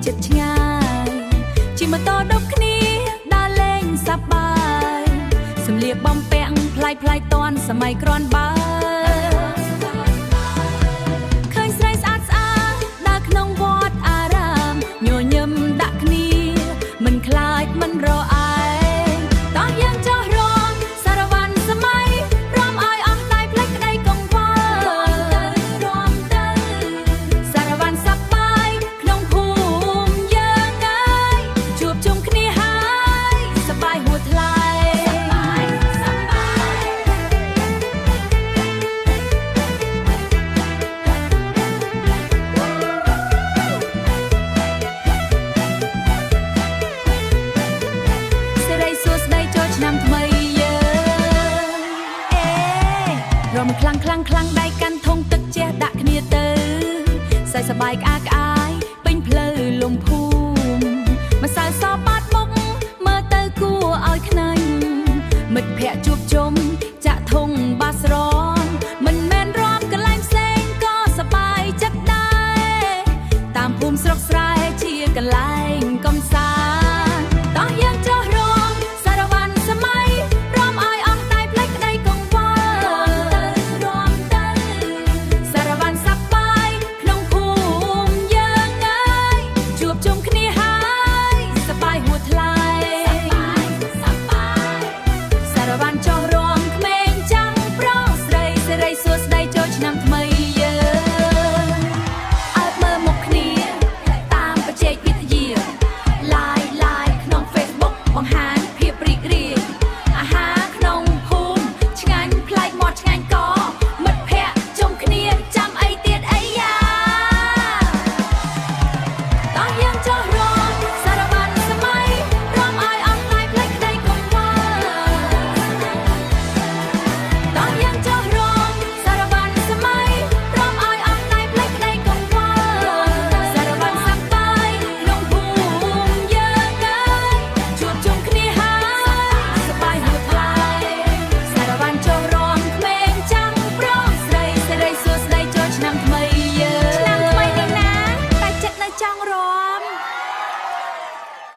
ចិត្តឆ្ងាយជីម៉ូតូដប់គ្នាដើរលេងសប្បាយសំលៀកបំពាក់ផ្លាយតន់សម័យក្រាន់បើឃើញស្រីស្អាតដើរក្នុងវត្តអារាមញញឹមដាក់គ្នាមិនខ្លាចមិនរអាយតោះយើងចោះរងសារវ៉ាន់សម័យព្រមឲ្យអស់ដៃផ្លេចក្តីកង្វល់រួមទៅសារវ៉ាន់សប្បាយក្នុងភូមិយើងហើយជួបជុំគ្នាហើយសប្បាយហួថ្លៃឆ្នាំថ្មីយើងរំខ្លាំងដៃកាន់ធុងទឹកជះដាក់គ្នាទៅសើចសប្បាយក្អាយពេញផ្លូវលំភូមិម្សៅសបាត់មុខមើលទៅគួរឲ្យខ្នាញ់មិត្តភ័ក្តិជួបជុំចាក់ធុងបាសរនមិនមែនរំកន្លែងផ្សេងក៏សប្បាយចិត្តដែរតាមភូមិស្រុកស្រែជាកន្លែង